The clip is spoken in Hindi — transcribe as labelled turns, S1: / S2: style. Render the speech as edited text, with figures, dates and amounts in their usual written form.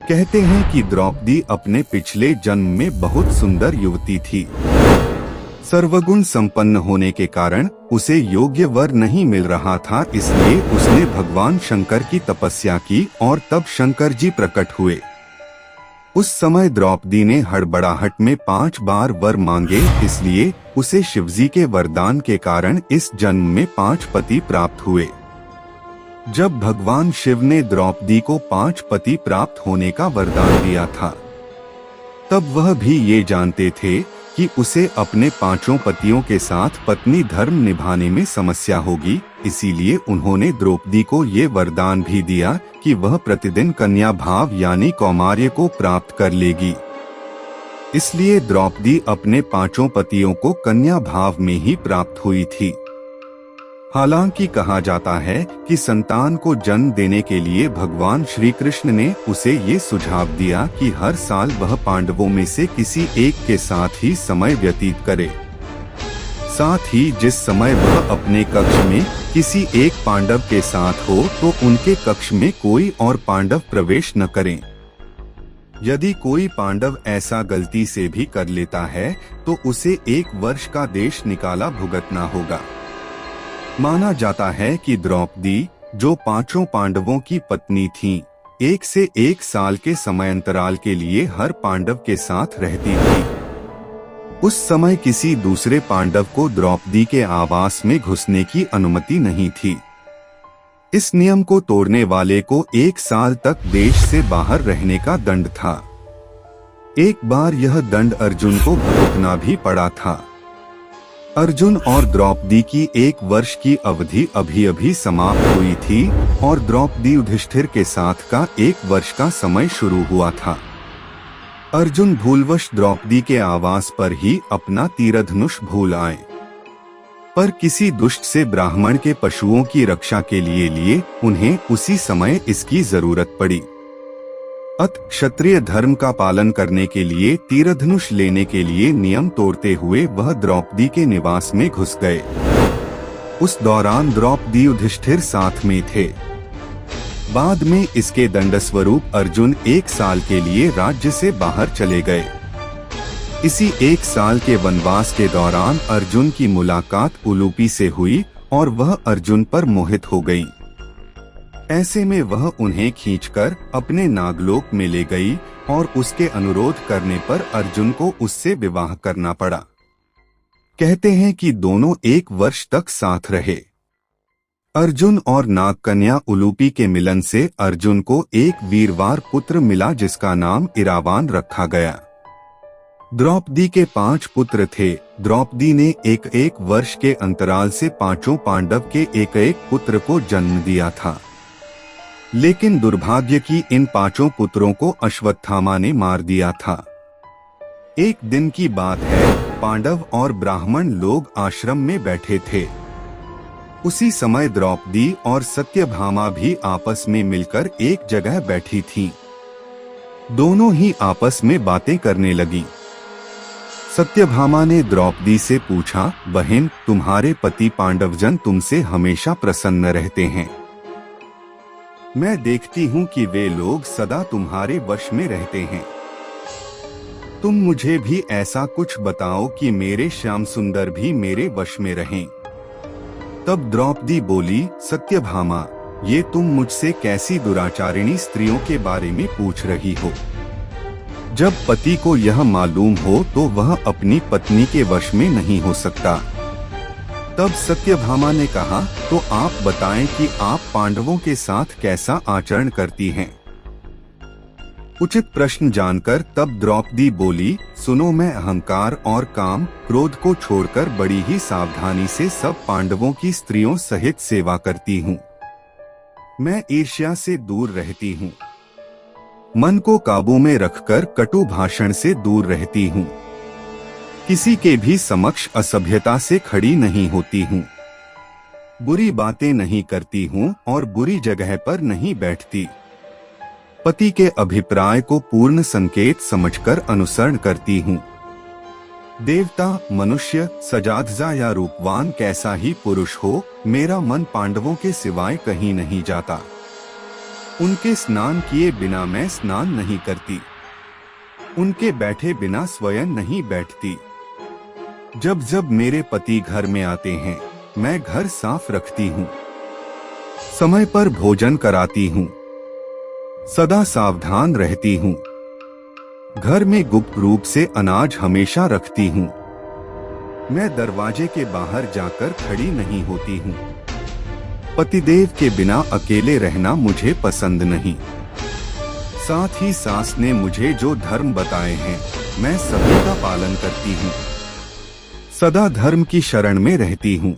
S1: कहते हैं कि द्रौपदी अपने पिछले जन्म में बहुत सुंदर युवती थी। सर्वगुण संपन्न होने के कारण उसे योग्य वर नहीं मिल रहा था, इसलिए उसने भगवान शंकर की तपस्या की और तब शंकर जी प्रकट हुए। उस समय द्रौपदी ने हड़बड़ाहट में 5 बार वर मांगे, इसलिए उसे शिवजी के वरदान के कारण इस जन्म में 5 पति प्राप्त हुए। जब भगवान शिव ने द्रौपदी को 5 पति प्राप्त होने का वरदान दिया था, तब वह भी ये जानते थे कि उसे अपने 5 पतियों के साथ पत्नी धर्म निभाने में समस्या होगी, इसीलिए उन्होंने द्रौपदी को ये वरदान भी दिया कि वह प्रतिदिन कन्या भाव यानी कौमार्य को प्राप्त कर लेगी। इसलिए द्रौपदी अपने 5 पतियों को कन्या भाव में ही प्राप्त हुई थी। हालांकि कहा जाता है कि संतान को जन्म देने के लिए भगवान श्री कृष्ण ने उसे ये सुझाव दिया कि हर साल वह पांडवों में से किसी एक के साथ ही समय व्यतीत करे। साथ ही जिस समय वह अपने कक्ष में किसी एक पांडव के साथ हो तो उनके कक्ष में कोई और पांडव प्रवेश न करें। यदि कोई पांडव ऐसा गलती से भी कर लेता है तो उसे 1 वर्ष का देश निकाला भुगतना होगा। माना जाता है कि द्रौपदी, जो 5 पांडवों की पत्नी थीं, 1 से 1 साल के समयांतराल के लिए हर पांडव के साथ रहती थी। उस समय किसी दूसरे पांडव को द्रौपदी के आवास में घुसने की अनुमति नहीं थी। इस नियम को तोड़ने वाले को 1 साल तक देश से बाहर रहने का दंड था। एक बार यह दंड अर्जुन को भुगतना भी पड़ा था। अर्जुन और द्रौपदी की 1 वर्ष की अवधि अभी अभी समाप्त हुई थी और द्रौपदी युधिष्ठिर के साथ का 1 वर्ष का समय शुरू हुआ था। अर्जुन भूलवश द्रौपदी के आवास पर ही अपना तीरधनुष भूल आए, पर किसी दुष्ट से ब्राह्मण के पशुओं की रक्षा के लिए उन्हें उसी समय इसकी जरूरत पड़ी। अत क्षत्रिय धर्म का पालन करने के लिए तीरधनुष लेने के लिए नियम तोड़ते हुए वह द्रौपदी के निवास में घुस गए। उस दौरान द्रौपदी युधिष्ठिर साथ में थे। बाद में इसके दंडस्वरूप अर्जुन 1 साल के लिए राज्य से बाहर चले गए। इसी 1 साल के वनवास के दौरान अर्जुन की मुलाकात उलूपी से हुई और वह अर्जुन पर मोहित हो गई। ऐसे में वह उन्हें खींचकर अपने नागलोक में ले गई और उसके अनुरोध करने पर अर्जुन को उससे विवाह करना पड़ा। कहते हैं कि दोनों 1 वर्ष तक साथ रहे। अर्जुन और नागकन्या उलूपी के मिलन से अर्जुन को एक वीरवार पुत्र मिला जिसका नाम इरावान रखा गया। द्रौपदी के 5 पुत्र थे। द्रौपदी ने 1-1 वर्ष के अंतराल से 5 पांडव के 1-1 पुत्र को जन्म दिया था, लेकिन दुर्भाग्य की इन 5 पुत्रों को अश्वत्थामा ने मार दिया था। एक दिन की बात है, पांडव और ब्राह्मण लोग आश्रम में बैठे थे। उसी समय द्रौपदी और सत्यभामा भी आपस में मिलकर एक जगह बैठी थीं। दोनों ही आपस में बातें करने लगी। सत्यभामा ने द्रौपदी से पूछा, बहन, तुम्हारे पति पांडवजन तुमसे हमेशा प्रसन्न रहते हैं। मैं देखती हूँ कि वे लोग सदा तुम्हारे वश में रहते हैं। तुम मुझे भी ऐसा कुछ बताओ कि मेरे श्याम सुंदर भी मेरे वश में रहें। तब द्रौपदी बोली, सत्यभामा, ये तुम मुझसे कैसी दुराचारिणी स्त्रियों के बारे में पूछ रही हो? जब पति को यह मालूम हो तो वह अपनी पत्नी के वश में नहीं हो सकता। तब सत्यभामा ने कहा, तो आप बताएं कि आप पांडवों के साथ कैसा आचरण करती हैं? उचित प्रश्न जानकर तब द्रौपदी बोली, सुनो, मैं अहंकार और काम क्रोध को छोड़कर बड़ी ही सावधानी से सब पांडवों की स्त्रियों सहित सेवा करती हूँ। मैं ईर्ष्या से दूर रहती हूँ। मन को काबू में रखकर कटु भाषण से दूर रहती हूँ। किसी के भी समक्ष असभ्यता से खड़ी नहीं होती हूँ। बुरी बातें नहीं करती हूँ और बुरी जगह पर नहीं बैठती। पति के अभिप्राय को पूर्ण संकेत समझकर अनुसरण करती हूँ। देवता, मनुष्य, सजाधजा या रूपवान कैसा ही पुरुष हो, मेरा मन पांडवों के सिवाय कहीं नहीं जाता। उनके स्नान किए बिना मैं स्नान नहीं करती। उनके बैठे बिना स्वयं नहीं बैठती। जब जब मेरे पति घर में आते हैं, मैं घर साफ रखती हूँ, समय पर भोजन कराती हूँ, सदा सावधान रहती हूँ। घर में गुप्त रूप से अनाज हमेशा रखती हूँ। मैं दरवाजे के बाहर जाकर खड़ी नहीं होती हूँ। पतिदेव के बिना अकेले रहना मुझे पसंद नहीं। साथ ही सास ने मुझे जो धर्म बताए हैं, मैं सभी का पालन करती हूँ। सदा धर्म की शरण में रहती हूँ।